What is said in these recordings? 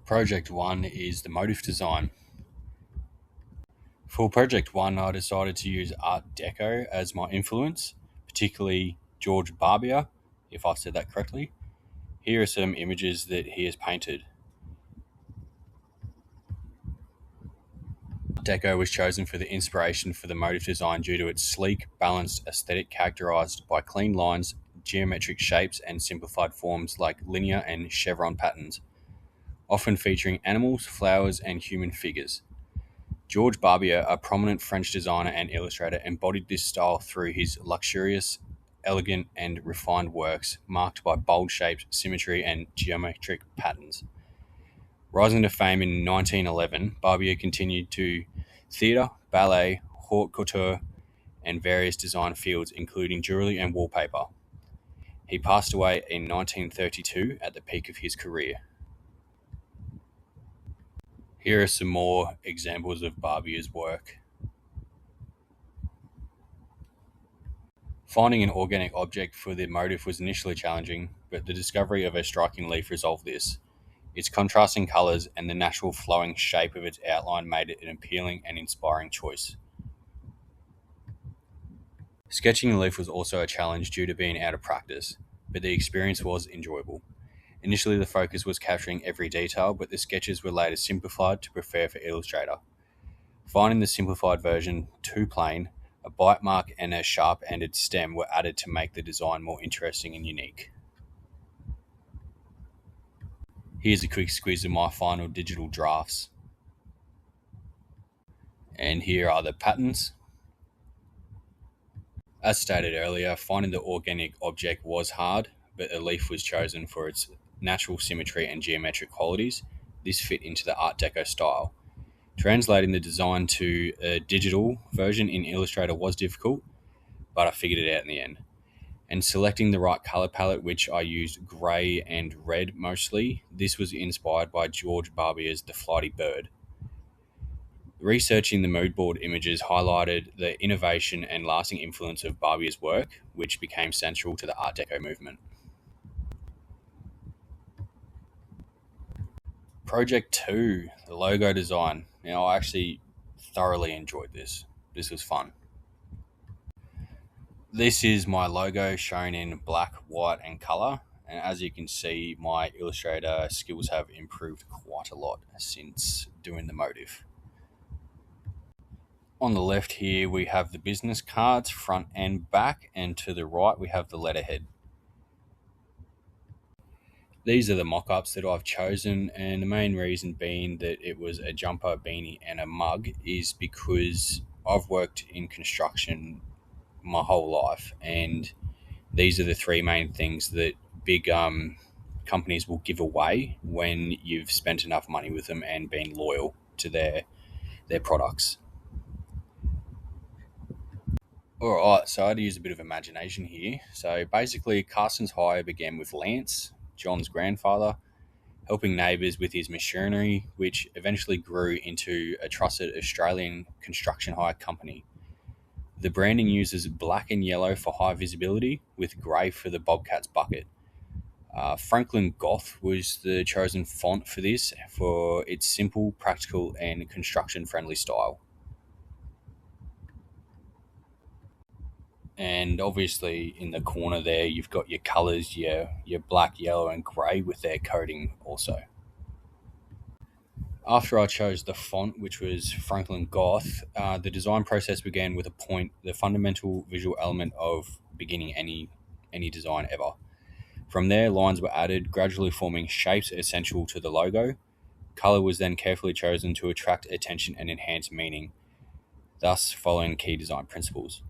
Project 1 is the Motif design. For Project 1, I decided to use Art Deco as my influence, particularly George Barbier, if I've said that correctly. Here are some images that he has painted. Art Deco was chosen for the inspiration for the Motif design due to its sleek, balanced aesthetic characterized by clean lines, geometric shapes, and simplified forms like linear and chevron patterns, often featuring animals, flowers, and human figures. George Barbier, a prominent French designer and illustrator, embodied this style through his luxurious, elegant, and refined works, marked by bold shapes, symmetry, and geometric patterns. Rising to fame in 1911, Barbier continued to theatre, ballet, haute couture, and various design fields, including jewelry and wallpaper. He passed away in 1932 at the peak of his career. Here are some more examples of Barbier's work. Finding an organic object for the motif was initially challenging, but the discovery of a striking leaf resolved this. Its contrasting colours and the natural flowing shape of its outline made it an appealing and inspiring choice. Sketching a leaf was also a challenge due to being out of practice, but the experience was enjoyable. Initially, the focus was capturing every detail, but the sketches were later simplified to prepare for Illustrator. Finding the simplified version too plain, a bite mark and a sharp-ended stem were added to make the design more interesting and unique. Here's a quick squeeze of my final digital drafts. And here are the patterns. As stated earlier, finding the organic object was hard, but a leaf was chosen for its natural symmetry and geometric qualities. This fit into the Art Deco style. Translating the design to a digital version in Illustrator was difficult, but I figured it out in the end. And selecting the right color palette, which I used grey and red mostly, this was inspired by George Barbier's The Flighty Bird. Researching the mood board images highlighted the innovation and lasting influence of Barbier's work, which became central to the Art Deco movement. Project 2, the logo design. Now, I actually thoroughly enjoyed this. This was fun. This is my logo shown in black, white, and color. And as you can see, my Illustrator skills have improved quite a lot since doing the motif. On the left here, we have the business cards, front and back, and to the right, we have the letterhead. These are the mock-ups that I've chosen, and the main reason being that it was a jumper, beanie, and a mug is because I've worked in construction my whole life, and these are the three main things that big companies will give away when you've spent enough money with them and been loyal to their products. Alright, so I had to use a bit of imagination here. So basically, Carson's hire began with Lance, John's grandfather, helping neighbours with his machinery, which eventually grew into a trusted Australian construction hire company. The branding uses black and yellow for high visibility, with grey for the Bobcat's bucket. Franklin Goth was the chosen font for this for its simple, practical, and construction-friendly style. And obviously in the corner there, you've got your colours, your black, yellow, and grey with their coding also. After I chose the font, which was Franklin Goth, the design process began with a point, the fundamental visual element of beginning any design ever. From there, lines were added, gradually forming shapes essential to the logo. Colour was then carefully chosen to attract attention and enhance meaning, thus following key design principles.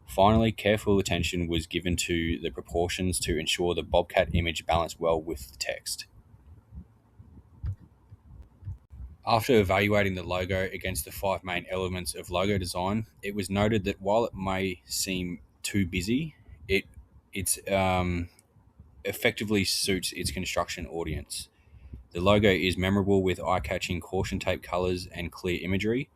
Finally, careful attention was given to the proportions to ensure the Bobcat image balanced well with the text. After evaluating the logo against the five main elements of logo design, it was noted that while it may seem too busy, it effectively suits its construction audience. The logo is memorable with eye-catching caution tape colors and clear imagery.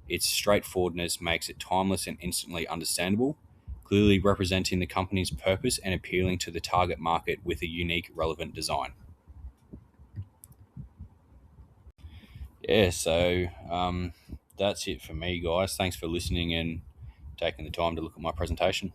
Its straightforwardness makes it timeless and instantly understandable, clearly representing the company's purpose and appealing to the target market with a unique, relevant design. Yeah, so that's it for me, guys. Thanks for listening and taking the time to look at my presentation.